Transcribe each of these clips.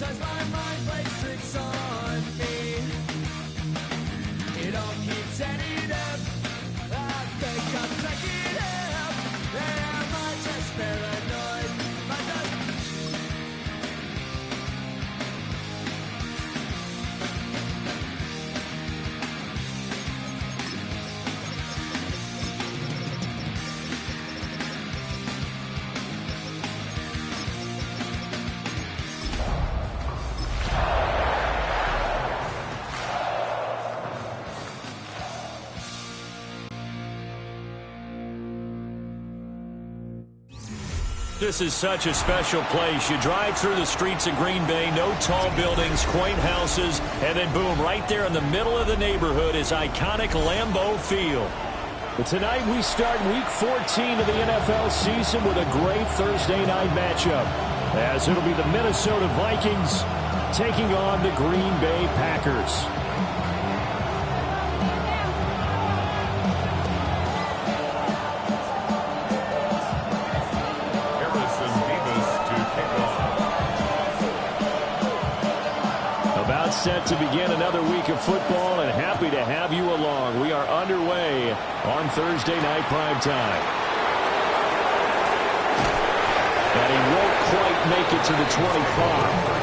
Sometimes my mind plays tricks on me. It all keeps adding up. I think I'm cracking up. Am I just paranoid? Am I just... This is such a special place. You drive through the streets of Green Bay, no tall buildings, quaint houses, and then boom, right there in the middle of the neighborhood is iconic Lambeau Field. But tonight we start Week 14 of the NFL season with a great Thursday night matchup, as it'll be the Minnesota Vikings taking on the Green Bay Packers. Set to begin another week of football, and happy to have you along. We are underway on Thursday night prime time. And he won't quite make it to the 25.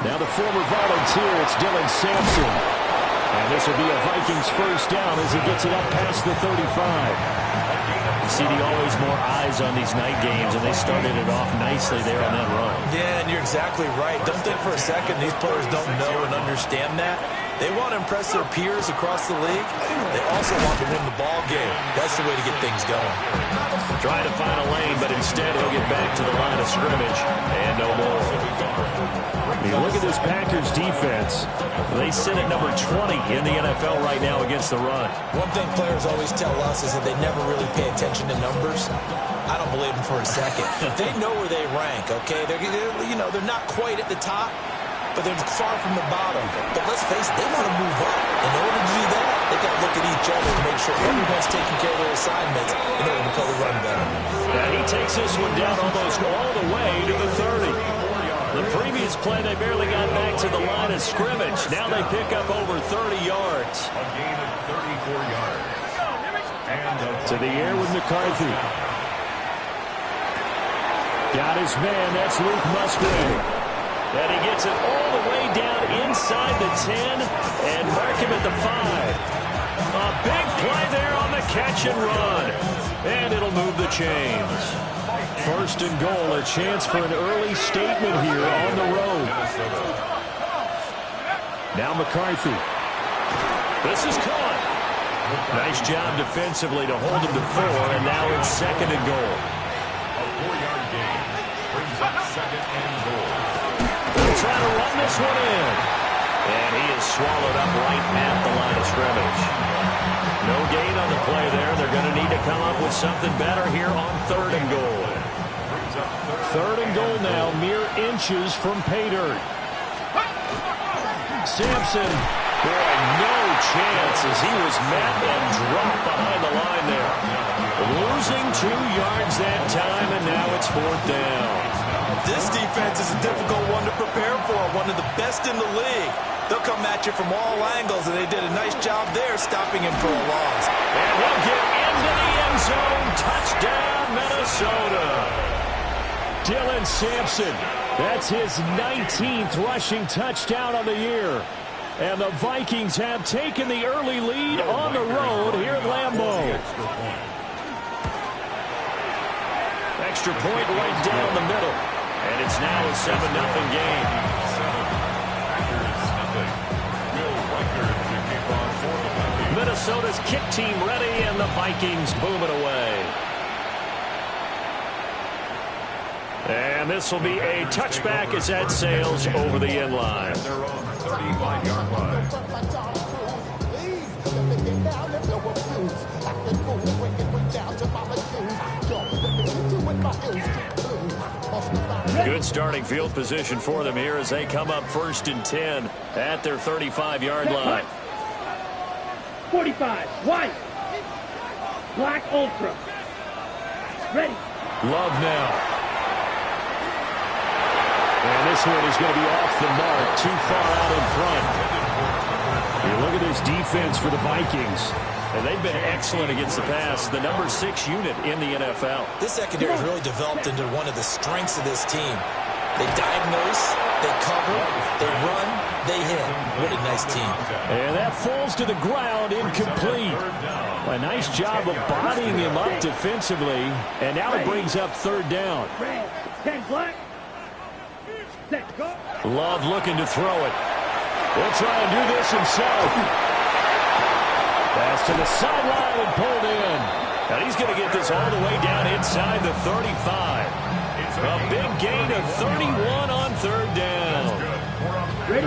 Now the former volunteer, it's Dylan Sampson. And this will be a Vikings first down as he gets it up past the 35. You see always more eyes on these night games, and they started it off nicely there on that run. Yeah, and you're exactly right. Don't think for a second these players don't know and understand that. They want to impress their peers across the league. They also want to win the ball game. That's the way to get things going. Trying to find a lane, but instead he'll get back to the line of scrimmage and no more. You look at this Packers defense. They sit at number 20 in the NFL right now against the run. One thing players always tell us is that they never really pay attention to numbers. I don't believe them for a second. They know where they rank, okay? They're not quite at the top, but they're far from the bottom. But let's face it, they want to move up. In order to do that, they've got to look at each other to make sure everyone's taking care of their assignments in order to play the run better. Now he takes this one down almost all the way to the 30. The previous play, they barely got back to the line of scrimmage. Now they pick up over 30 yards. A gain of 34 yards. And to the air with McCarthy. Got his man. That's Luke Musgrave. And he gets it all the way down inside the 10 and mark him at the 5. A big play there on the catch and run. And it'll move the chains. First and goal, a chance for an early statement here on the road. Now McCarthy. This is caught. Nice job defensively to hold him to 4, and now it's second and goal. a 4-yard gain brings up second and goal. They'll try to run this one in. And he is swallowed up right at the line of scrimmage. No gain on the play there. They're going to need to come up with something better here on third and goal. Third and goal now, mere inches from pay dirt. Sampson. Boy, no chance as he was met and dropped behind the line there. Losing 2 yards that time, and now it's fourth down. This defense is a difficult one to prepare for, one of the best in the league. They'll come at you from all angles, and they did a nice job there stopping him for a loss. And he'll get into the end zone. Touchdown, Minnesota. Dylan Sampson. That's his 19th rushing touchdown on the year. And the Vikings have taken the early lead on the road here at Lambeau. Extra point right down the middle. And it's now a 7-0 game. Minnesota's kick team ready, and the Vikings boom it away. And this will be a touchback as that sails over the end line. They're on 35-yard line. Good starting field position for them here as they come up 1st and 10 at their 35-yard line. 45, white, black ultra. Ready. Love now. And this one is going to be off the mark, too far out in front. You look at this defense for the Vikings. And they've been excellent against the pass, the number 6 unit in the NFL. This secondary has really developed into one of the strengths of this team. They diagnose, they cover, they run, they hit. What a nice team. And that falls to the ground, incomplete. A nice job of bodying him up defensively. And now it brings up 3rd down. Red, 10 black. Set, go. Love looking to throw it. He'll try and do this himself. Pass to the sideline and pulled in. And he's going to get this all the way down inside the 35. A big gain of 31 on 3rd down.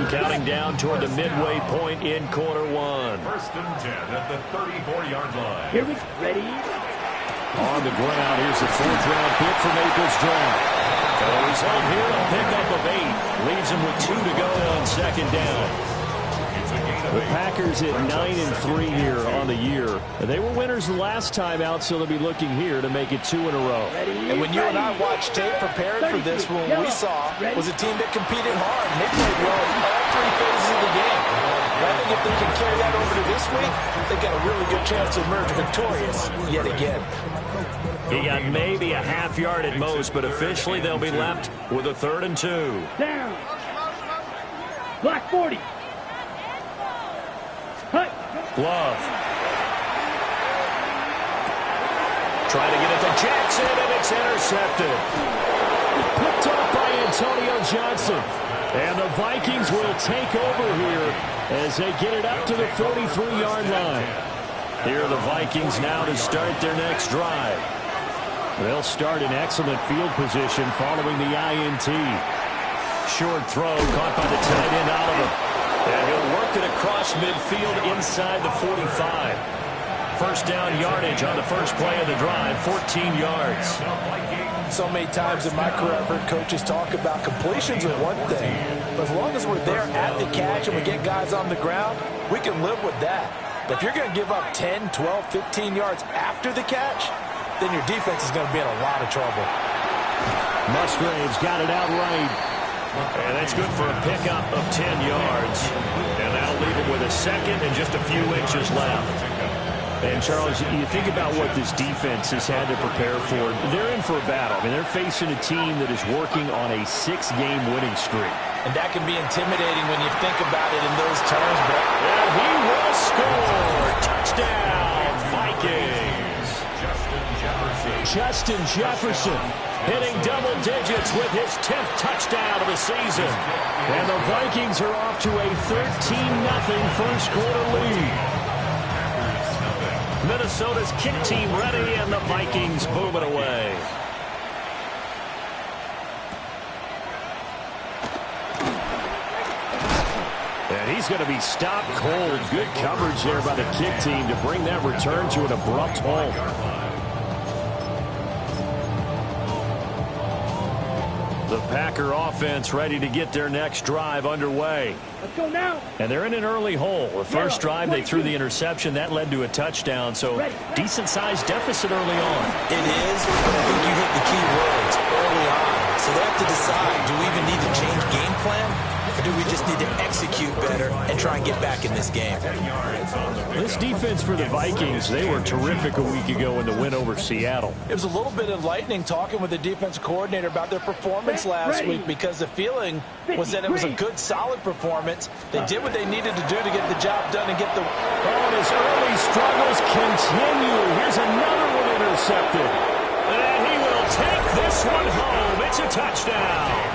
Counting down toward the midway point in quarter 1. 1st and 10 at the 34-yard line. Here we go. Ready. On the ground, here's the 4th-round pick for Maples draft. Oh, he's home here, a pickup of 8. Leaves him with 2 to go on 2nd down. The Packers at 9-3 here on the year. They were winners the last time out, so they'll be looking here to make it 2 in a row. And when you and I watched tape preparing for this one, we saw was a team that competed hard. And they played well in all 3 phases of the game. And I think if they can carry that over to this week, they've got a really good chance to emerge victorious yet again. He got maybe a half yard at most, but officially they'll be left with a 3rd and 2. Down. Black 40. Love. Trying to get it to Jackson, and it's intercepted. Picked off by Antonio Johnson. And the Vikings will take over here as they get it up to the 43-yard line. Here are the Vikings now to start their next drive. They'll start in excellent field position following the INT. Short throw caught by the tight end Oliver. And he'll work it across midfield inside the 45. 1st down yardage on the first play of the drive, 14 yards. So many times in my career I've heard coaches talk about completions are one thing. But as long as we're there at the catch and we get guys on the ground, we can live with that. But if you're going to give up 10, 12, 15 yards after the catch, then your defense is going to be in a lot of trouble. Musgraves got it outright. And that's good for a pickup of 10 yards. And that'll leave him with a 2nd and just a few inches left. And, Charles, you think about what this defense has had to prepare for. They're in for a battle. I mean, they're facing a team that is working on a 6-game winning streak. And that can be intimidating when you think about it in those terms. But and he will score. Touchdown, Vikings. Justin Jefferson hitting double digits with his 10th touchdown of the season. And the Vikings are off to a 13-0 first quarter lead. Minnesota's kick team ready, and the Vikings boom it away. And he's going to be stopped cold. Good coverage there by the kick team to bring that return to an abrupt halt. The Packer offense ready to get their next drive underway. Let's go now. And they're in an early hole. The first drive, they threw the interception. That led to a touchdown, so decent-sized deficit early on. It is, but I think you hit the key words early on. So they have to decide, do we even need to change game plan? Or do we just need to execute better and try and get back in this game? This defense for the Vikings, they were terrific a week ago in the win over Seattle. It was a little bit enlightening talking with the defensive coordinator about their performance last week, because the feeling was that it was a good, solid performance. They did what they needed to do to get the job done and get the... Oh, his early struggles continue. Here's another one intercepted. And he will take this one home. It's a touchdown.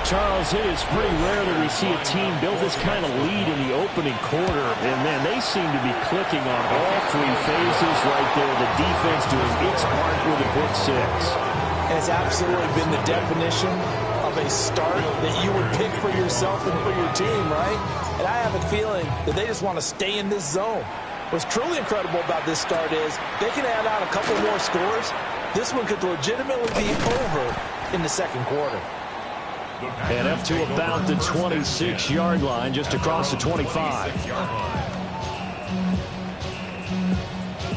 Charles, it is pretty rare that we see a team build this kind of lead in the opening quarter. And, man, they seem to be clicking on all 3 phases right there. The defense doing its part with a pick 6. And it's absolutely been the definition of a start that you would pick for yourself and for your team, right? And I have a feeling that they just want to stay in this zone. What's truly incredible about this start is they can add on a couple more scores. This one could legitimately be over in the second quarter. And up to about the 26-yard line, just across the 25.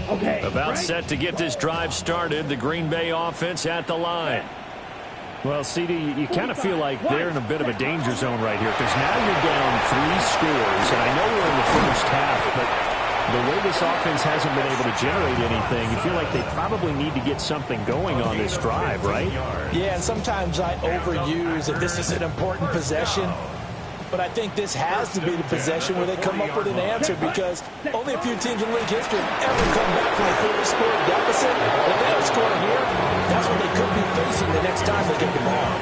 Okay. About set to get this drive started. The Green Bay offense at the line. Well, CD, you kind of feel like they're in a bit of a danger zone right here because now you're down 3 scores. And I know we're in the first half, but the way this offense hasn't been able to generate anything, you feel like they probably need to get something going on this drive, right? Yeah, and sometimes I overuse that this is an important possession. But I think this has to be the possession where they come up with an answer because only a few teams in league history have ever come back from a 4-score deficit. If they don't score here, that's what they could be facing the next time they get the ball.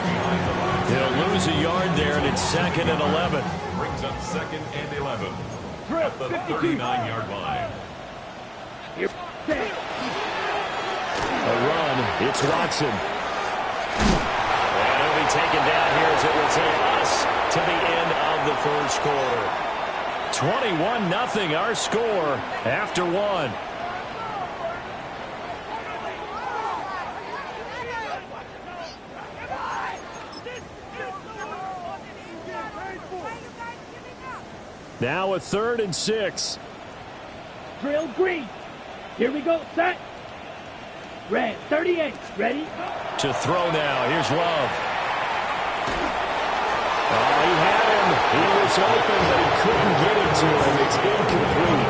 They'll lose a yard there, and it's 2nd and 11. Brings up 2nd and 11 at the 39-yard line. A run. It's Watson. And he'll be taken down here as it will take us to the end of the first quarter. 21-0 our score after 1. Now a 3rd and 6. Drill green. Here we go. Set. Red. 38. Ready? To throw now. Here's Love. Oh, he had him. He was open, but he couldn't get it to him. It's incomplete.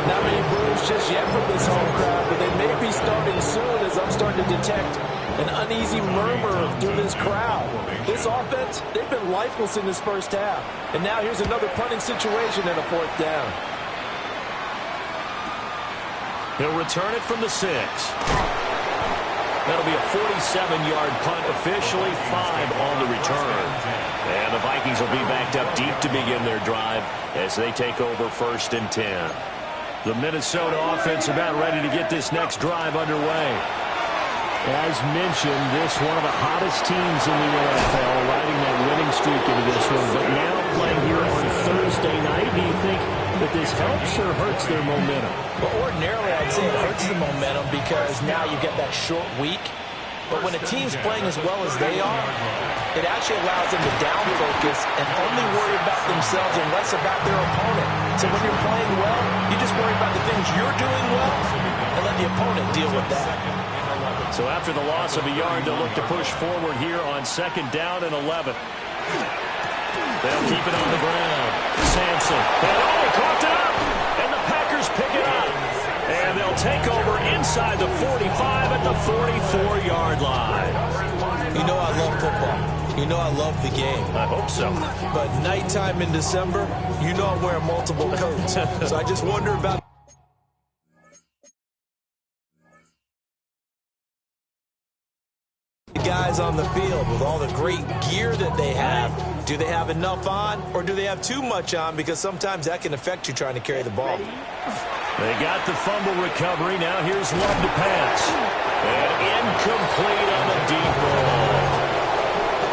Not many boos just yet from this home crowd, but they may be starting soon as I'm starting to detect an uneasy murmur through this crowd. This offense, they've been lifeless in this first half. And now here's another punting situation and a 4th down. He'll return it from the 6. That'll be a 47-yard punt, officially 5 on the return. And the Vikings will be backed up deep to begin their drive as they take over 1st and 10. The Minnesota offense about ready to get this next drive underway. As mentioned, this one of the hottest teams in the NFL, riding that winning streak into this one. But now playing here on Thursday night, do you think that this helps or hurts their momentum? Well, ordinarily, I'd say it hurts the momentum because now you get that short week. But when a team's playing as well as they are, it actually allows them to down focus and only worry about themselves and less about their opponent. So when you're playing well, you just worry about the things you're doing well and let the opponent deal with that. So after the loss of a yard, they'll look to push forward here on 2nd down and 11. They'll keep it on the ground. Sampson. And he caught it up. And the Packers pick it up. And they'll take over inside the 45 at the 44-yard line. You know I love football. You know I love the game. I hope so. But nighttime in December, you know I'm wearing multiple coats. So I just wonder about the guys on the field with all the great gear that they have. Do they have enough on or do they have too much on? Because sometimes that can affect you trying to carry the ball. They got the fumble recovery. Now here's Love to pass. And incomplete on the deep ball.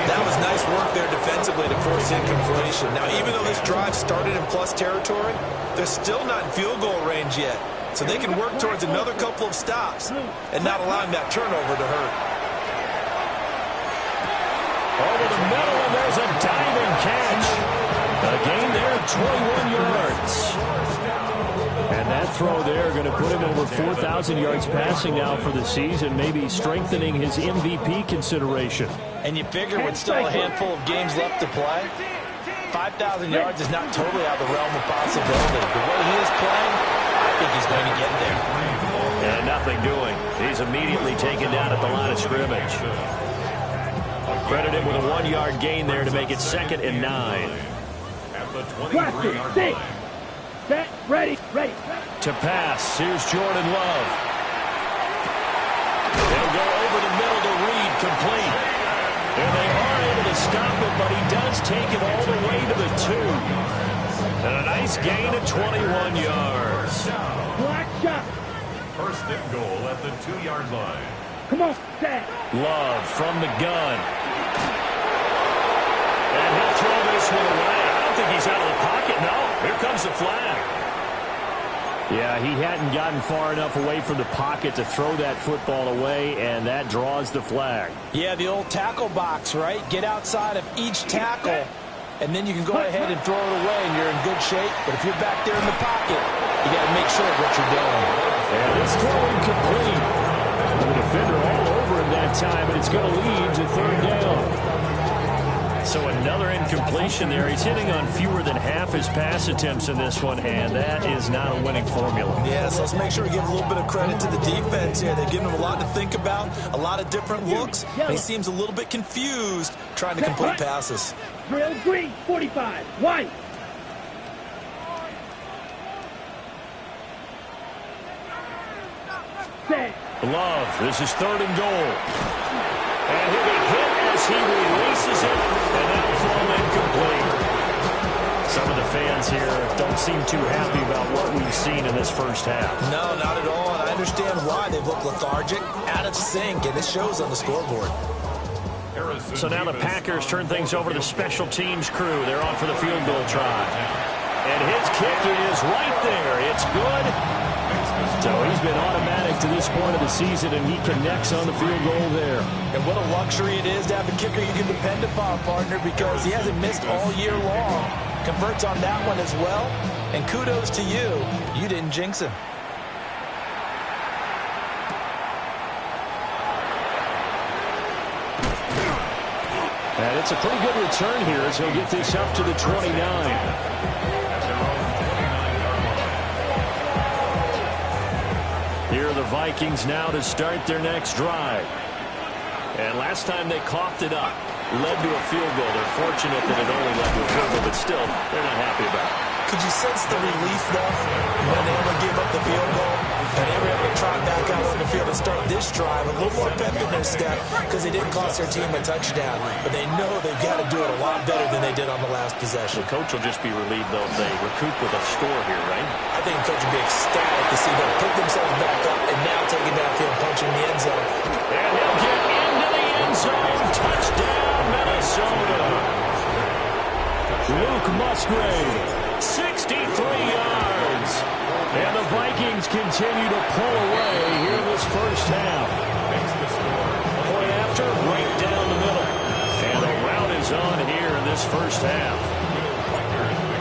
That was nice work there defensively to force incompletion. Now, even though this drive started in plus territory, they're still not in field goal range yet. So they can work towards another couple of stops and not allowing that turnover to hurt. Over the middle, and there's a diving catch. A gain there of 21 yards. And that throw there going to put him over 4,000 yards passing now for the season, maybe strengthening his MVP consideration. And you figure with still a handful of games left to play, 5,000 yards is not totally out of the realm of possibility. The way he is playing, I think he's going to get there. And nothing doing. He's immediately taken down at the line of scrimmage. Credit him with a 1-yard gain there to make it 2nd and 9. At the 23-yard 23 line. Set, ready. To pass, here's Jordan Love. They'll go over the middle to Reed, complete. And they are able to stop it, but he does take it all the way to the 2. And a nice gain of 21 yards. Black shot. First and goal at the 2-yard line. Come on, set. Love from the gun. And he'll throw this one away. I don't think he's out of the pocket. No, here comes the flag. Yeah, he hadn't gotten far enough away from the pocket to throw that football away, and that draws the flag. Yeah, the old tackle box, right? Get outside of each tackle, and then you can go ahead and throw it away, and you're in good shape. But if you're back there in the pocket, you got to make sure of what you're doing. And this throw incomplete. The defender all over him that time, and it's going to lead to third down. So another incompletion there. He's hitting on fewer than half his pass attempts in this one, and that is not a winning formula. Yeah, so let's make sure we give a little bit of credit to the defense here. They've given him a lot to think about, a lot of different looks, and he seems a little bit confused trying to complete passes. Drill green, 45, white. Set. Love, this is third and goal. And he'll be hit as he releases it, and that'll fall incomplete. Some of the fans here don't seem too happy about what we've seen in this first half. No, not at all, and I understand why. They've looked lethargic, out of sync, and it shows on the scoreboard. So now the Packers turn things over to the special teams crew. They're on for the field goal try. And his kick is right there. It's good. So he's been automatic to this point of the season, and he connects on the field goal there. And what a luxury it is to have a kicker you can depend upon, partner, because he hasn't missed all year long. Converts on that one as well. And kudos to you. You didn't jinx him. And it's a pretty good return here as he'll get this up to the 29. Here are the Vikings now to start their next drive. And last time they coughed it up, led to a field goal. They're fortunate that it only led to a field goal, but still, they're not happy about it. Could you sense the relief, though, when they were able to give up the field goal? And they were able to trot back out on the field and start this drive a little more pep in their step because they didn't cost their team a touchdown. But they know they've got to do it a lot better than they did on the last possession. The coach will just be relieved, though, if they recoup with a score here, right? I think the coach will be ecstatic to see them pick themselves back up and now take it downfield, punching the end zone. And he'll get into the end zone. Touchdown, Minnesota. Luke Musgrave, 63 yards. And the Vikings continue to pull away here in this first half. Point after, right down the middle. And the rout is on here in this first half.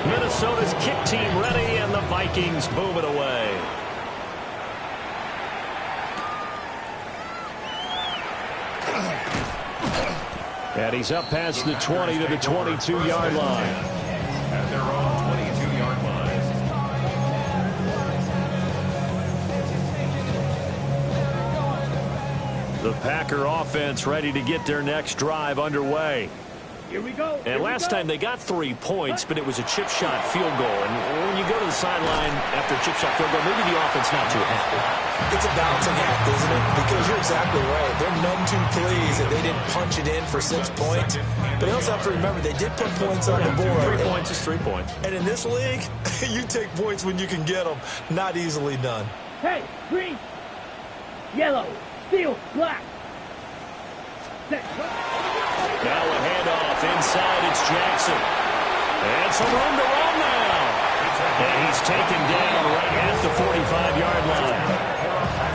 Minnesota's kick team ready, and the Vikings move it away. And he's up past the 20 to the 22-yard line. At their own 22-yard line. The Packer offense ready to get their next drive underway. Here we go. And last time they got 3 points, but it was a chip shot field goal. And when you go to the sideline after a chip shot field goal, maybe the offense not too happy. It's a balancing act, isn't it? Because you're exactly right. They're none too pleased that they didn't punch it in for 6 points. But you also have to remember they did put points on the board. 3 points is 3 points. And in this league, you take points when you can get them. Not easily done. Hey, green, yellow, steel, black. Set. Now a handoff inside. It's Jackson. And some room to run now. And he's taken down right at the 45-yard line.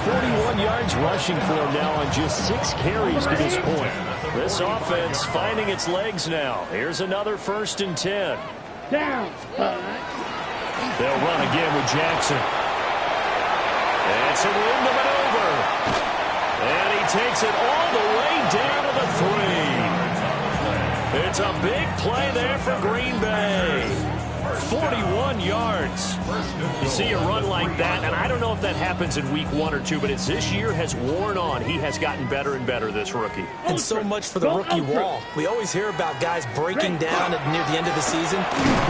41 yards rushing for him now on just 6 carries to this point. This offense finding its legs now. Here's another 1st and 10. Down. They'll run again with Jackson. And some room to maneuver. And he takes it all the way down to the 3. It's a big play there for Green Bay. 41 yards. You see a run like that, and I don't know if that happens in week 1 or 2, but as this year has worn on, he has gotten better and better, this rookie. And so much for the rookie wall. We always hear about guys breaking down near the end of the season.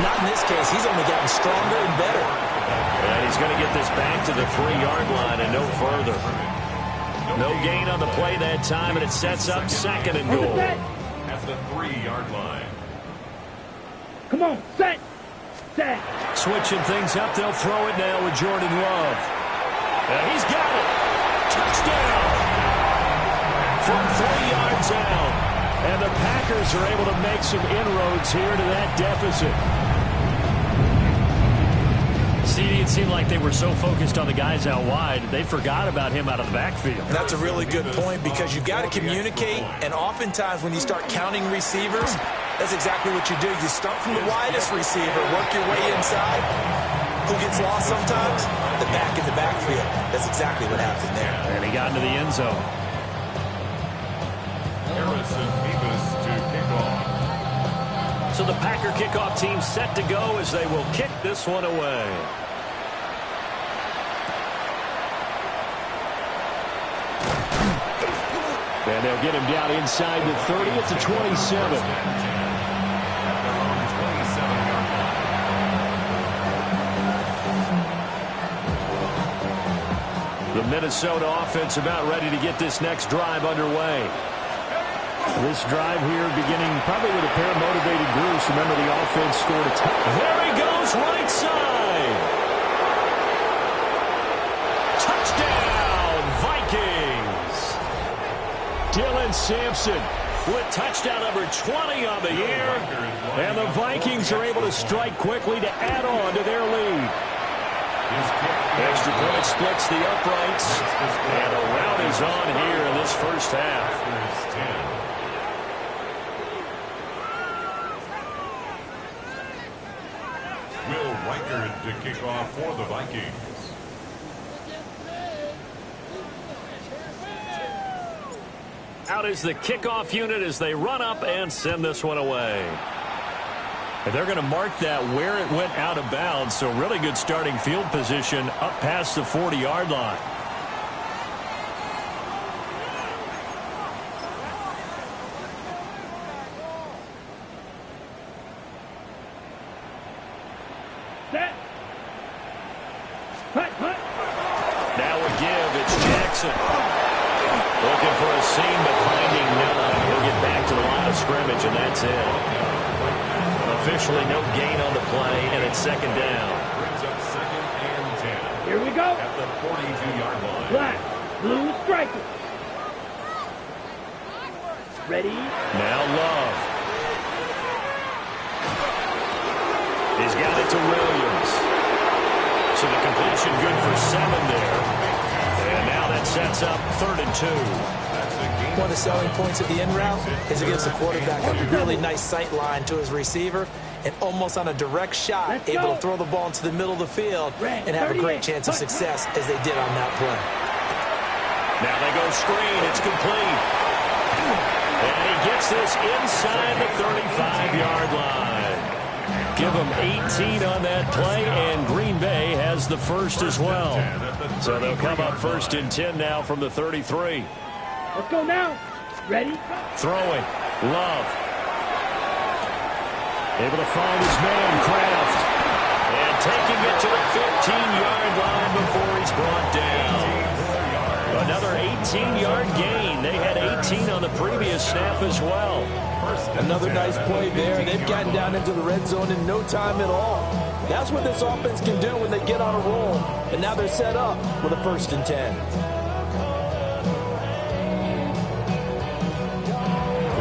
Not in this case. He's only gotten stronger and better. And he's going to get this back to the 3-yard line and no further. No gain on the play that time, and it sets up 2nd and goal. At the 3-yard line. Come on, set. Set. Switching things up, they'll throw it now with Jordan Love. And he's got it. Touchdown. From 3 yards out. And the Packers are able to make some inroads here to that deficit. CD, it seemed like they were so focused on the guys out wide, they forgot about him out of the backfield. And that's a really good point because you've got to communicate, and oftentimes when you start counting receivers, that's exactly what you do. You start from the widest receiver, work your way inside. Who gets lost sometimes? The back in the backfield. That's exactly what happened there. And he got into the end zone. Harrison Mevis to kick off. So the Packer kickoff team set to go as they will kick this one away. And they'll get him down inside the 30 at the 27. The Minnesota offense about ready to get this next drive underway. This drive here beginning probably with a pair of motivated Bruce. Remember, the offense scored a touchdown. There he goes, right side. Touchdown, Vikings. Dylan Sampson with touchdown number 20 on the year. And the Vikings are able to strike quickly to add on to their lead. Extra point splits the uprights. And a rout is on here in this first half. Will Reichard to kick off for the Vikings. Out is the kickoff unit as they run up and send this one away. And they're going to mark that where it went out of bounds, so really good starting field position up past the 40-yard line. Set. Hut, hut. Now a give, it's Jackson. Looking for a seam, but finding none. He'll get back to the line of scrimmage, and that's it. Officially no gain on the play, and it's second down. Brings up 2nd and 10. Here we go. At the 42-yard line. Black, blue striker. Ready? Now Love. He's got it to Williams. So the completion good for 7 there. And now that sets up 3rd and 2. One of the selling points of the in route is it gives the quarterback a really nice sight line to his receiver and almost on a direct shot able to throw the ball into the middle of the field and have a great chance of success as they did on that play. Now they go screen. It's complete. And he gets this inside the 35-yard line. Give him 18 on that play, and Green Bay has the first as well. So they'll come up 1st and 10 now from the 33. Let's go now. Ready? Throwing. Love. Able to find his man, Kraft. And taking it to the 15-yard line before he's brought down. Another 18-yard gain. They had 18 on the previous snap as well. Another nice play there. They've gotten down into the red zone in no time at all. That's what this offense can do when they get on a roll. And now they're set up with a 1st and 10.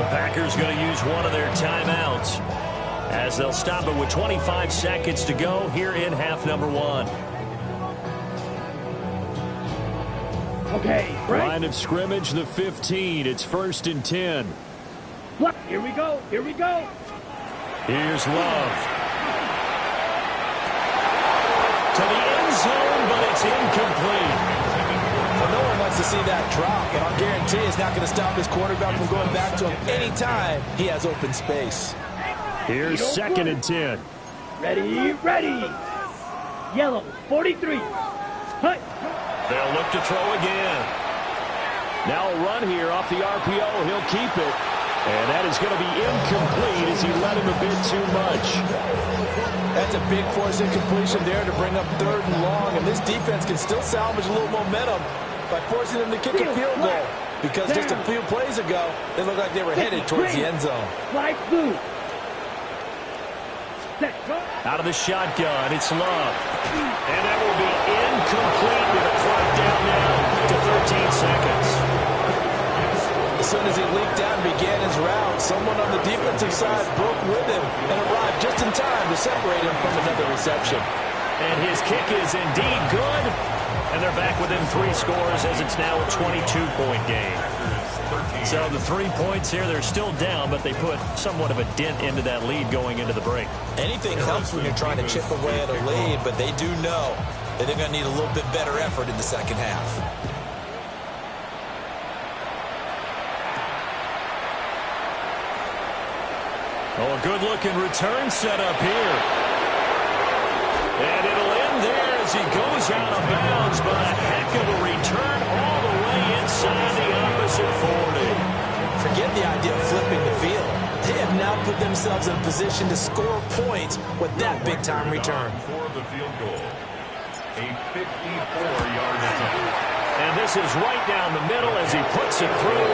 The Packers going to use one of their timeouts as they'll stop it with 25 seconds to go here in half number 1. Okay, right. Line of scrimmage, the 15. It's 1st and 10. Here we go. Here we go. Here's Love. To the end zone, but it's incomplete. Well, no one wants to see that drop, but I'll guarantee it's not going to stop his quarterback from going back to him anytime he has open space. Here's 2nd and 10. Ready, ready. Yellow, 43. Hut. They'll look to throw again. Now a run here off the RPO. He'll keep it. And that is going to be incomplete as he led him a bit too much. That's a big force incompletion there to bring up 3rd and long. And this defense can still salvage a little momentum by forcing them to kick a field goal. Because just a few plays ago, they looked like they were headed towards the end zone. Flag blue. Set, go. Out of the shotgun, it's Love. And that will be incomplete with a clock down now to 13 seconds. As soon as he leaked out and began his route, someone on the defensive side broke with him and arrived just in time to separate him from another reception. And his kick is indeed good. And they're back within 3 scores as it's now a 22-point game. So the 3 points here, they're still down, but they put somewhat of a dent into that lead going into the break. Anything helps when you're trying to chip away at a lead, but they do know that they're going to need a little bit better effort in the second half. Oh, a good-looking return set up here. And it'll end there as he goes out of bounds, but a heck of a return all the way inside the opposite 40. Forget the idea of flipping the field. They have now put themselves in a position to score points with that big-time return. For the field goal, a 54-yard attempt. And this is right down the middle as he puts it through.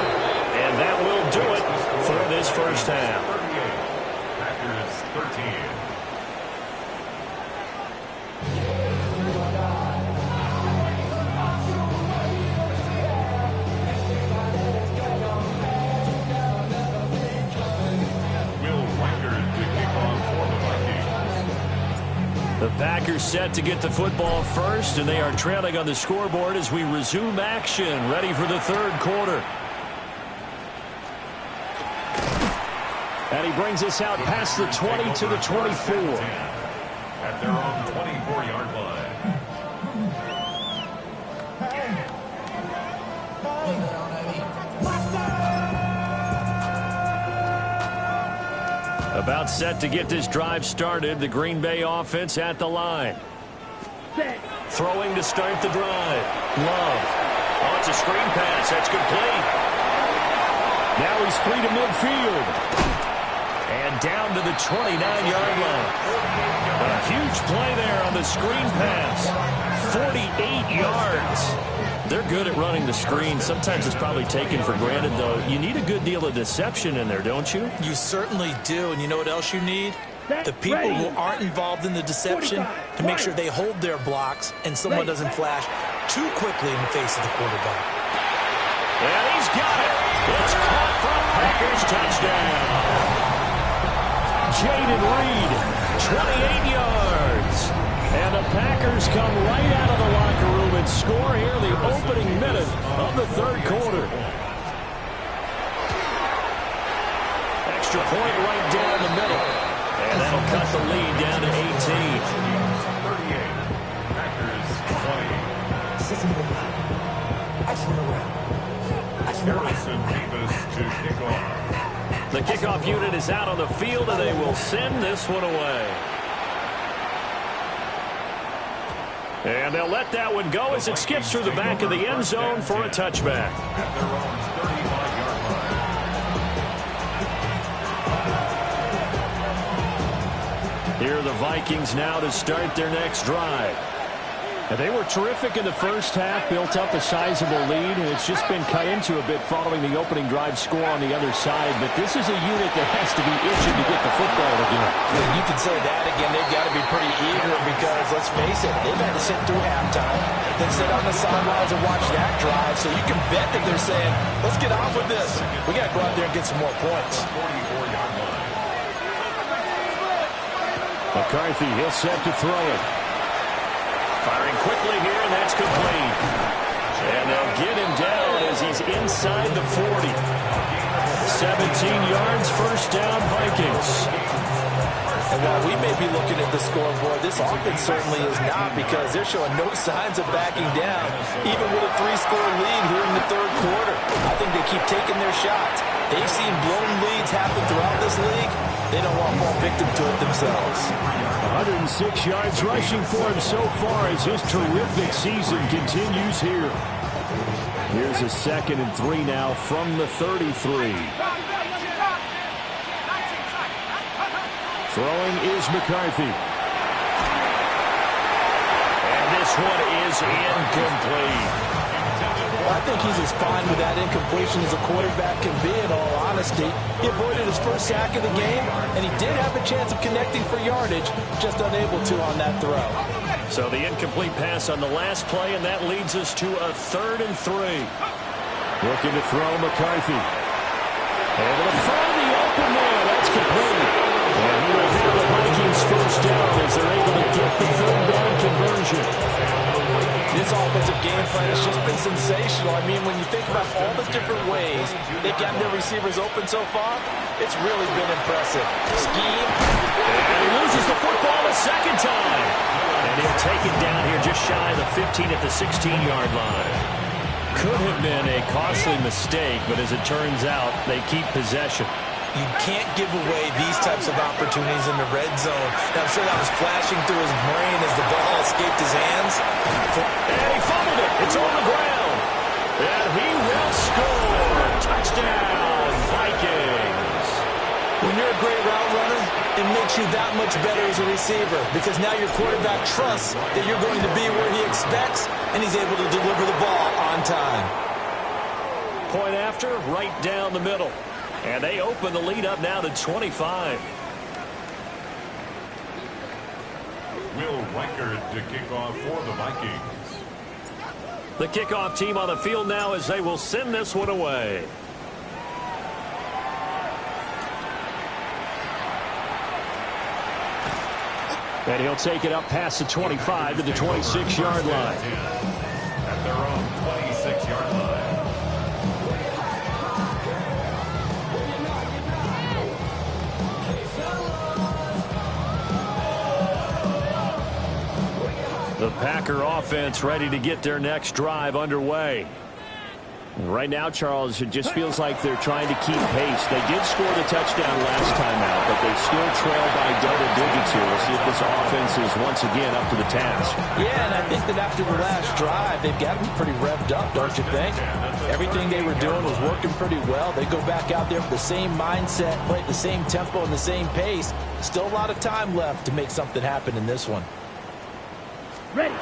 And that will do it for this first half. 38, Packers 13. The Packers set to get the football first, and they are trailing on the scoreboard as we resume action, ready for the third quarter. And he brings us out past the 20 to the 24. At their own 24-yard line. About set to get this drive started, the Green Bay offense at the line. Throwing to start the drive. Love. Oh, it's a screen pass. That's complete. Now he's free to midfield. And down to the 29-yard line. A huge play there on the screen pass. 48 yards. They're good at running the screen. Sometimes it's probably taken for granted, though. You need a good deal of deception in there, don't you? You certainly do. And you know what else you need? The people who aren't involved in the deception to make sure they hold their blocks and someone doesn't flash too quickly in the face of the quarterback. And he's got it. It's caught for Packers touchdown. Jaden Reed, 28 yards. And the Packers come right out of the locker room and score here in the opening minute of the third quarter. Extra point right down the middle. And that'll cut the lead down to 18. 38. Packers 20. Harrison Davis to kick off. The kickoff unit is out on the field, and they will send this one away. And they'll let that one go as it skips through the back of the end zone for a touchback. At their own 35-yard line. Here are the Vikings now to start their next drive. And they were terrific in the first half, built up a sizable lead, and it's just been cut into a bit following the opening drive score on the other side. But this is a unit that has to be itching to get the football again. You can say that again. They've got to be pretty eager because, let's face it, they've had to sit through halftime, then sit on the sidelines and watch that drive. So you can bet that they're saying, let's get on with this. We got to go out there and get some more points. 44-yard line. McCarthy, he'll set to throw it. Firing quickly here, and that's complete. And they'll get him down as he's inside the 40. 17 yards, first down, Vikings. And while we may be looking at the scoreboard, this offense certainly is not, because they're showing no signs of backing down, even with a 3-score lead here in the third quarter. I think they keep taking their shots. They've seen blown leads happen throughout this league. They don't want more victim to it themselves. 106 yards rushing for him so far as his terrific season continues here. Here's a 2nd and 3 now from the 33. Throwing is McCarthy. And this one is incomplete. I think he's as fine with that incompletion as a quarterback can be, in all honesty. He avoided his first sack of the game, and he did have a chance of connecting for yardage, just unable to on that throw. So the incomplete pass on the last play, and that leads us to a 3rd and 3. Looking to throw McCarthy. Able to find the open man. That's complete. And he will hear the Vikings first down as they're able to get the third down conversion. This offensive game plan has just been sensational. I mean, when you think about all the different ways they've gotten their receivers open so far, it's really been impressive. Scheme. And he loses the football a second time. And he'll take it down here just shy of the 15 at the 16-yard line. Could have been a costly mistake, but as it turns out, they keep possession. You can't give away these types of opportunities in the red zone. Now, I'm sure that was flashing through his brain as the ball escaped his hands. And he fumbled it. It's on the ground. And he will score. Touchdown, Vikings. When you're a great route runner, it makes you that much better as a receiver because now your quarterback trusts that you're going to be where he expects, and he's able to deliver the ball on time. Point after, right down the middle. And they open the lead up now to 25. Will Reichard to kick off for the Vikings. The kickoff team on the field now as they will send this one away. And he'll take it up past the 25 to the 26-yard line. At their own 26-yard line. The Packer offense ready to get their next drive underway. Right now, Charles, it just feels like they're trying to keep pace. They did score the touchdown last time out, but they still trail by double digits here. We'll see if this offense is once again up to the task. Yeah, and I think that after the last drive, they've got to be pretty revved up, don't you think? Everything they were doing was working pretty well. They go back out there with the same mindset, play at the same tempo and the same pace. Still a lot of time left to make something happen in this one. Ready.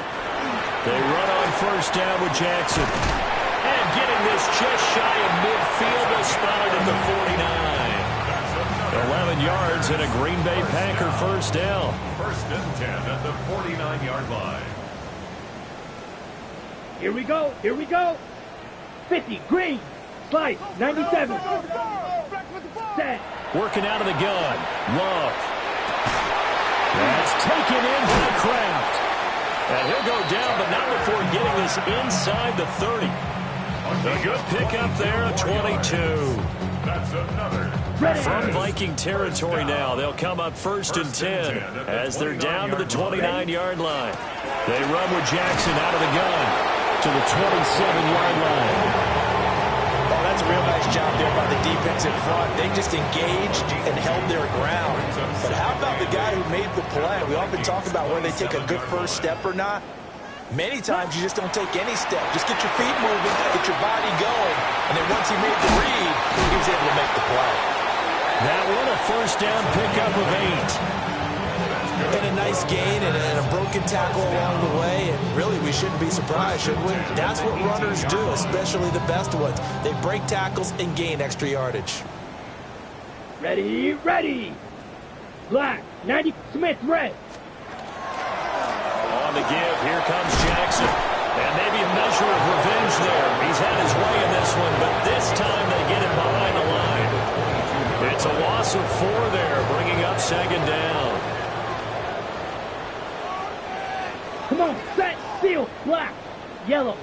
They run on first down with Jackson. And getting this just shy of midfield, they spotted at the 49. 11 yards and a Green Bay Packer first down. First and 10 at the 49-yard line. Here we go. Here we go. 50. Green. Slide. 97. Set. Working out of the gun. Love. That's taken in by Kraft. And he'll go down, but not before getting this inside the 30. A good pickup there, a 22. That's another. From Viking territory now, they'll come up first and 10 as they're down to the 29-yard line. They run with Jackson out of the gun to the 27-yard line. Oh, that's a real nice job there by the defense in front. They just engaged and held their ground. But how about the guy who made the play? We often talk about whether they take a good first step or not. Many times you just don't take any step. Just get your feet moving, get your body going. And then once he made the read, he was able to make the play. That one a first down pickup of 8. And a nice gain and a broken tackle along the way. And really, we shouldn't be surprised, should we? That's what runners do, especially the best ones. They break tackles and gain extra yardage. Ready. Ready. Black. 90. Smith. Red. On the give, here comes Jackson. And maybe a measure of revenge there. He's had his way in this one, but this time they get it behind the line. It's a loss of 4 there, bringing up second down. Come on. Set. Seal. Black. Yellow.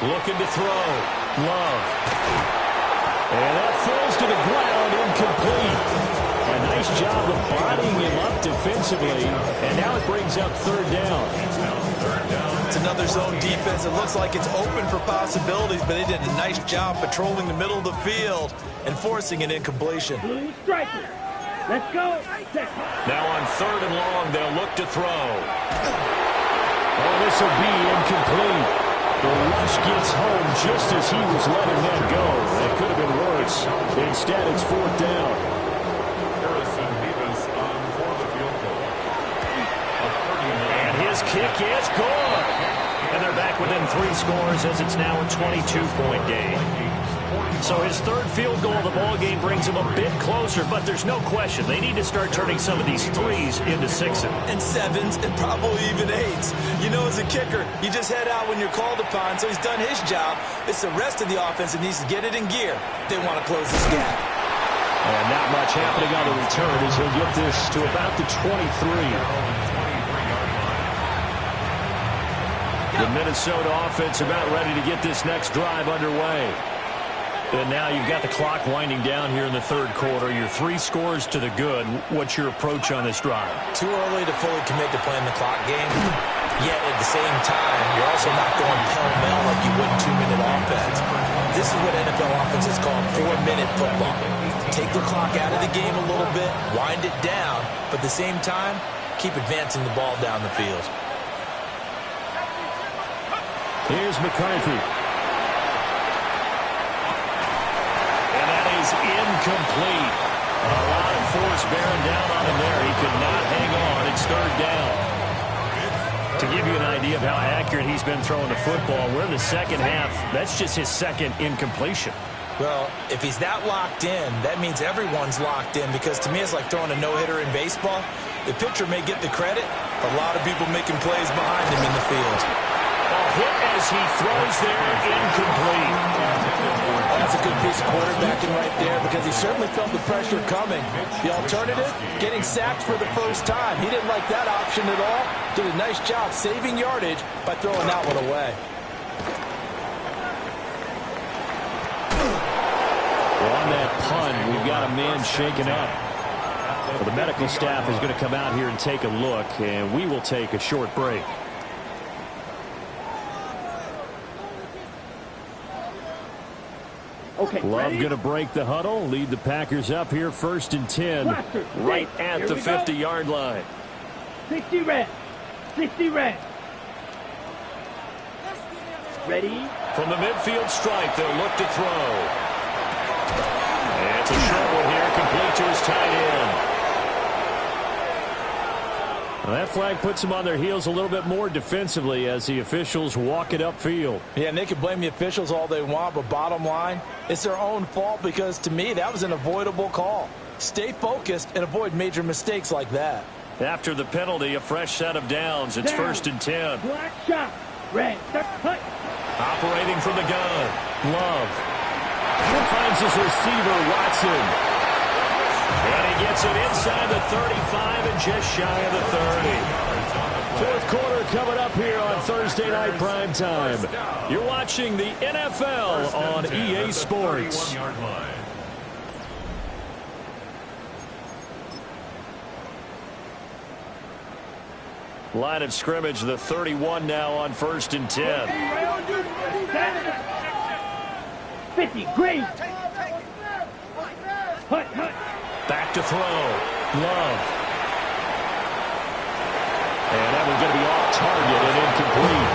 Looking to throw. Love. And that falls to the ground, incomplete. A nice job of bodying him up defensively, and now it brings up third down. It's another zone defense. It looks like it's open for possibilities, but they did a nice job patrolling the middle of the field and forcing an incompletion. Blue striker. Let's go. Set. Now on third and long, they'll look to throw. Oh, this will be incomplete. The rush gets home just as he was letting that go. That could have been worse. Instead, it's fourth down. Harrison Davis on for the field goal. And his kick is good. And they're back within 3 scores as it's now a 22-point game. So his third field goal of the ball game brings him a bit closer, but there's no question they need to start turning some of these threes into 6s. And 7s and probably even 8s. You know, as a kicker, you just head out when you're called upon, so he's done his job. It's the rest of the offense that needs to get it in gear. They want to close this gap. And not much happening on the return as he'll get this to about the 23. The Minnesota offense about ready to get this next drive underway. And now you've got the clock winding down here in the third quarter. Your 3 scores to the good. What's your approach on this drive? Too early to fully commit to playing the clock game. Yet at the same time, you're also not going pell-mell like you would in 2-minute offense. This is what NFL offenses call 4-minute football. Take the clock out of the game a little bit, wind it down, but at the same time, keep advancing the ball down the field. Here's McCarthy. Incomplete. A lot of force bearing down on him there. He could not hang on. It's third down. To give you an idea of how accurate he's been throwing the football, we're in the second half. That's just his second incompletion. Well, if he's that locked in, that means everyone's locked in, because to me it's like throwing a no-hitter in baseball. The pitcher may get the credit, a lot of people making plays behind him in the field. A hit as he throws there, incomplete. That's a good piece of quarterbacking right there, because he certainly felt the pressure coming. The alternative, getting sacked for the first time. He didn't like that option at all. Did a nice job saving yardage by throwing that one away. Well, on that punt, we've got a man shaken up. Well, the medical staff is going to come out here and take a look, and we will take a short break. Okay, Love going to break the huddle, lead the Packers up here 1st and 10, right at the 50-yard line. 60 red. 60 red. Ready? From the midfield stripe, they'll look to throw. And it's a short one here, complete to his tight end. Well, that flag puts them on their heels a little bit more defensively as the officials walk it upfield. Yeah, and they can blame the officials all they want, but bottom line, it's their own fault, because to me, that was an avoidable call. Stay focused and avoid major mistakes like that. After the penalty, a fresh set of downs. It's 1st and 10. Black shot. Red. Cut. Operating from the gun. Love. Finds his receiver, Watson. And he gets it inside the 35 and just shy of the 30. Fourth quarter coming up here on Thursday Night Primetime. You're watching the NFL on EA Sports. Line of scrimmage, the 31 now on 1st and 10. 50, green. Hut. Back to throw. Love. And that one's going to be off target and incomplete.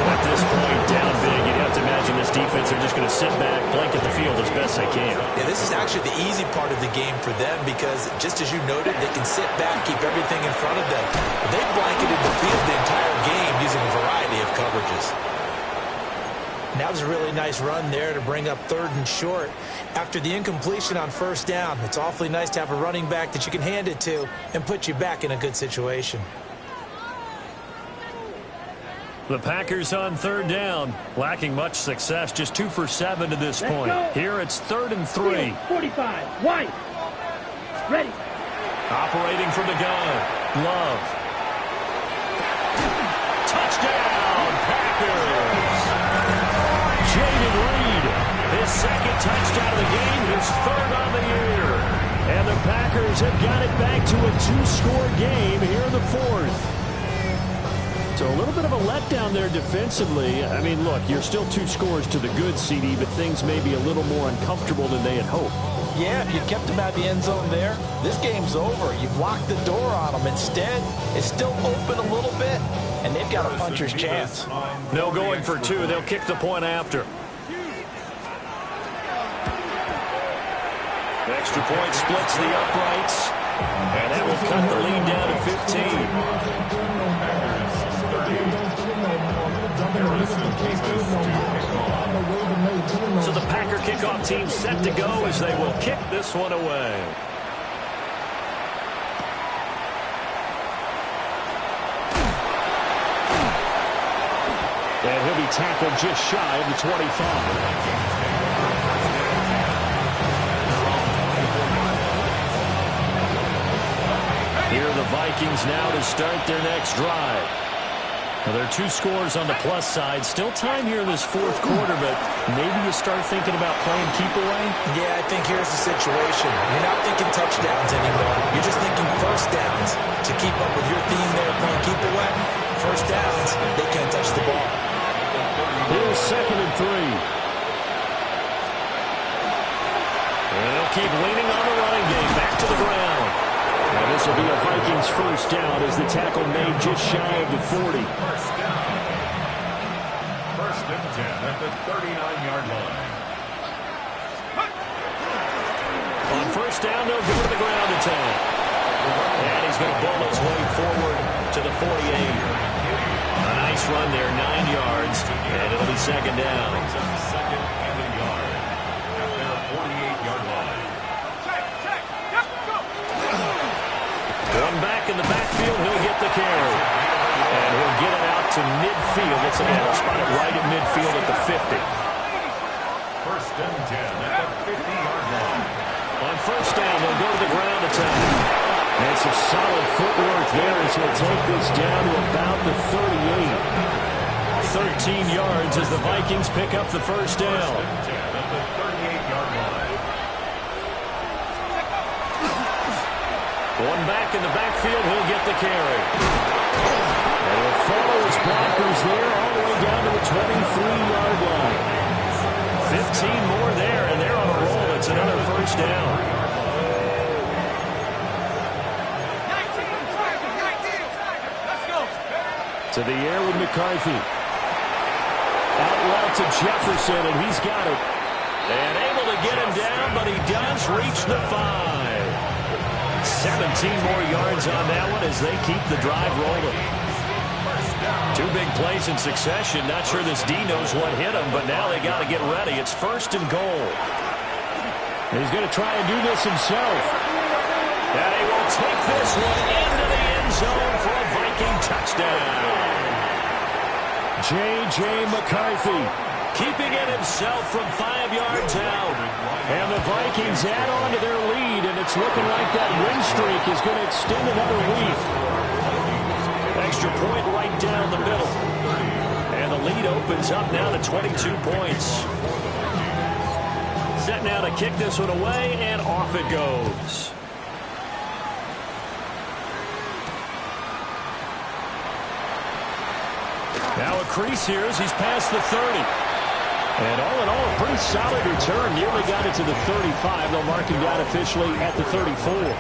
At this point, down big, you'd have to imagine this defense are just going to sit back, blanket the field as best they can. Yeah, this is actually the easy part of the game for them, because just as you noted, they can sit back, keep everything in front of them. They blanketed the field the entire game using a variety of coverages. And that was a really nice run there to bring up 3rd and short. After the incompletion on 1st down, it's awfully nice to have a running back that you can hand it to and put you back in a good situation. The Packers on 3rd down, lacking much success, just 2 for 7 to this point. Here it's 3rd and 3. 45, White. Ready. Operating from the gun. Love. Touchdown, Packers. Jaden Reed, his 2nd touchdown of the game, his 3rd on the year. And the Packers have got it back to a 2-score game here in the 4th. So a little bit of a letdown there defensively. I mean, look, you're still 2 scores to the good, CD, but things may be a little more uncomfortable than they had hoped. Yeah, if you kept them out of the end zone there, this game's over. You've locked the door on them. Instead, it's still open a little bit, and they've got a puncher's chance. No going for 2. They'll kick the point after. Extra point splits the uprights, and that will cut the lead down to 15. So the Packer kickoff team set to go as they will kick this one away. And he'll be tackled just shy of the 25. the Vikings now to start their next drive. Well, there are 2 scores on the plus side. Still time here in this fourth quarter, but maybe you start thinking about playing keep away? Yeah, I think here's the situation. You're not thinking touchdowns anymore. You're just thinking first downs. To keep up with your theme there playing keep away, first downs, they can't touch the ball. Here's 2nd and 3. And they'll keep leaning on the running game. Back to the ground. And this will be a Vikings first down as the tackle made just shy of the 40. First down. First and 10 at the 39-yard line. On first down, they'll go to the ground attack. And he's going to ball his way forward to the 48. A nice run there, 9 yards, and it'll be second down. Second and a yard at their 48-yard line. Going back in the backfield, he'll get the carry. And he'll get it out to midfield. It's spotted right at midfield at the 50. First and 10 at the 50-yard line. On first down, they'll go to the ground attack. And some solid footwork there as he'll take this down to about the 38. 13 yards as the Vikings pick up the first down. First and 10 at the 38-yard line. Going back in the backfield, he'll get the carry. And he'll follow his blockers there all the way down to the 23-yard line. 15 more there, and they're on a roll. It's another first down. 19. Let's go. To the air with McCarthy. Out left to Jefferson, and he's got it. And able to get him down, but he does reach the 5. 17 more yards on that one as they keep the drive rolling. 2 big plays in succession. Not sure this D knows what hit him, but now they got to get ready. It's first and goal. He's going to try and do this himself. And he will take this one into the end zone for a Viking touchdown. J.J. McCarthy keeping it himself from 5 yards out. And the Vikings add on to their lead, and it's looking like that win streak is going to extend another week. Extra point right down the middle. And the lead opens up now to 22 points. Set now to kick this one away, and off it goes. Now a crease here as he's past the 30. And all in all, a pretty solid return. Nearly got it to the 35. They'll mark him down officially at the 34.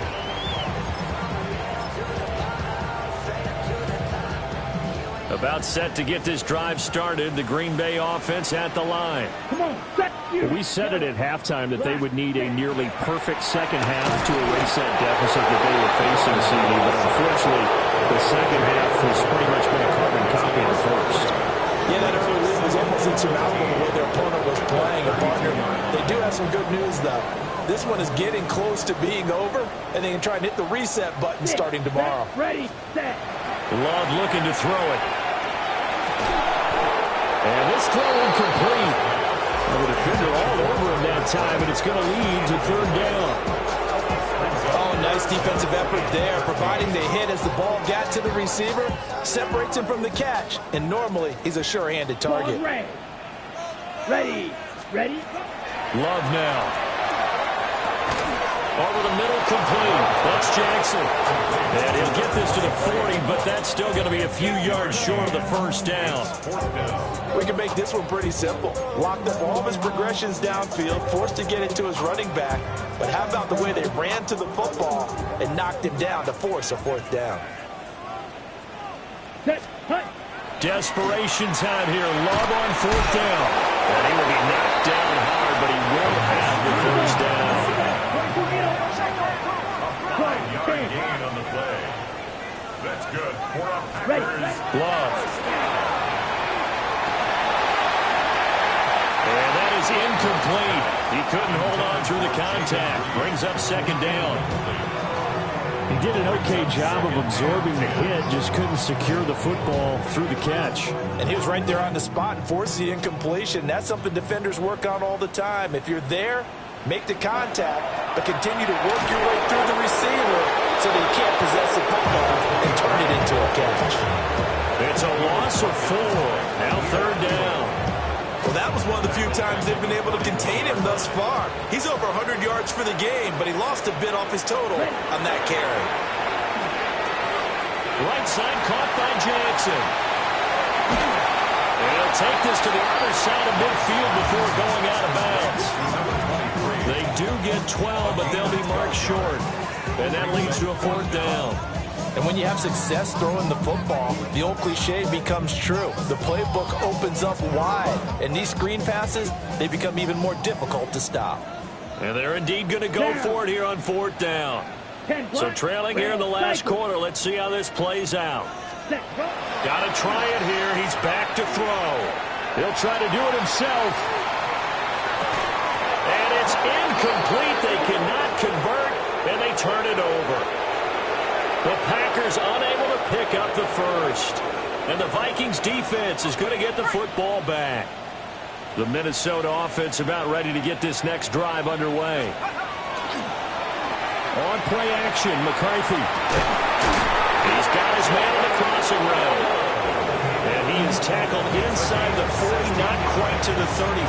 About set to get this drive started. The Green Bay offense at the line. Come on, set you. We said it at halftime that they would need a nearly perfect second half to erase that deficit that they were facing, CD. But unfortunately, the second half has pretty much been a carbon copy of the first. Yeah, that early lead was almost insurmountable the way their opponent was playing. And partner, they do have some good news, though. This one is getting close to being over, and they can try and hit the reset button starting tomorrow. Ready, set. Love looking to throw it. And this throw incomplete. The defender all over him that time, and it's going to lead to third down. Oh, nice defensive effort there, providing the hit as the ball got to the receiver, separates him from the catch, and normally he's a sure-handed target. Ready. Love now. Over the middle, complete. That's Jackson. And he'll get this to the 40, but that's still going to be a few yards short of the first down. We can make this one pretty simple. Locked up all of his progressions downfield, forced to get it to his running back. But how about the way they ran to the football and knocked him down to force a fourth down? Set, hut. Desperation time here. Love on fourth down. And he will be knocked down hard, but he will have the first down. 5-yard gain on the play. That's good for a Packers. Love. And that is incomplete. He couldn't hold on through the contact. Brings up second down. He did an okay job of absorbing the hit, just couldn't secure the football through the catch. And he was right there on the spot and forced the incompletion. That's something defenders work on all the time. If you're there, make the contact, but continue to work your way through the receiver so that he can't possess the football and turn it into a catch. It's a loss of 4. Now third down. Well, that was one of the few times they've been able to contain him thus far. He's over 100 yards for the game, but he lost a bit off his total on that carry. Right side caught by Jackson. And he'll take this to the other side of midfield before going out of bounds. They do get 12, but they'll be marked short. And that leads to a fourth down. And when you have success throwing the football, the old cliche becomes true. The playbook opens up wide. And these screen passes, they become even more difficult to stop. And they're indeed going to go for it here on fourth down. So trailing here in the last quarter. Let's see how this plays out. Got to try it here. He's back to throw. He'll try to do it himself. And it's incomplete. They cannot convert, and they turn it over. The Packers unable to pick up the first. And the Vikings defense is going to get the football back. The Minnesota offense about ready to get this next drive underway. On play action, McCarthy. He's got his man on the crossing route. And he is tackled inside the 40, not quite to the 35.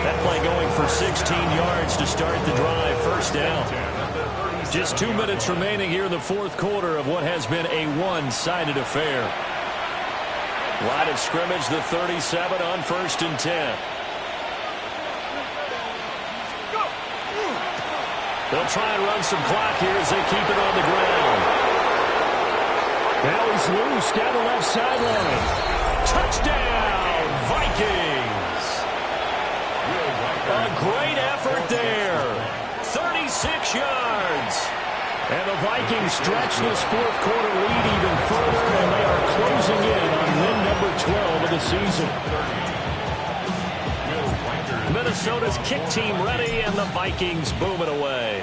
That play going for 16 yards to start the drive. First down. Just 2 minutes remaining here in the fourth quarter of what has been a one-sided affair. Line of scrimmage, the 37 on 1st and 10. They'll try and run some clock here as they keep it on the ground. Now he's loose down the left sideline. Touchdown, Vikings! A great effort there. 36 yards. And the Vikings stretch this fourth quarter lead even further, and they are closing in on win number 12 of the season. Minnesota's kick team ready, and the Vikings boom it away.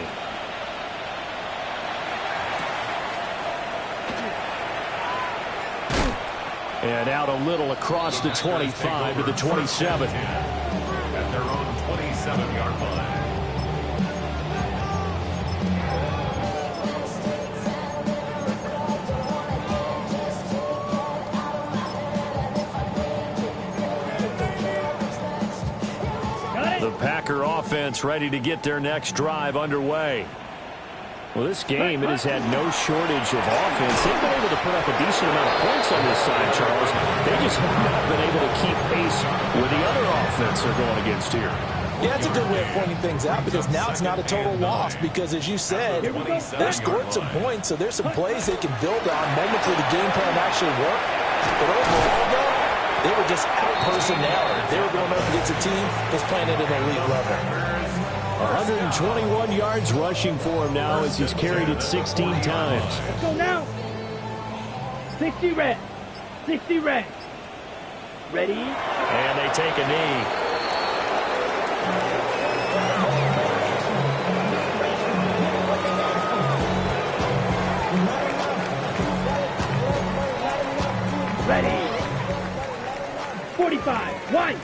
And out a little across the 25 to the 27. At their own 27-yard line. The Packer offense ready to get their next drive underway. Well, this game, it has had no shortage of offense. They've been able to put up a decent amount of points on this side, Charles. They just have not been able to keep pace with the other offense they're going against here. Yeah, that's a good way of pointing things out because now it's not a total loss because, as you said, they've scored some points, so there's some plays they can build on, moments where the game plan actually worked. But overall, though, they were just out-personnel. They were going up against a team that's playing at an elite level. 121 yards rushing for him now as he's carried it 16 times. Let's go now. 60 red. 60 red. Ready? And they take a knee. Ready. 45. One.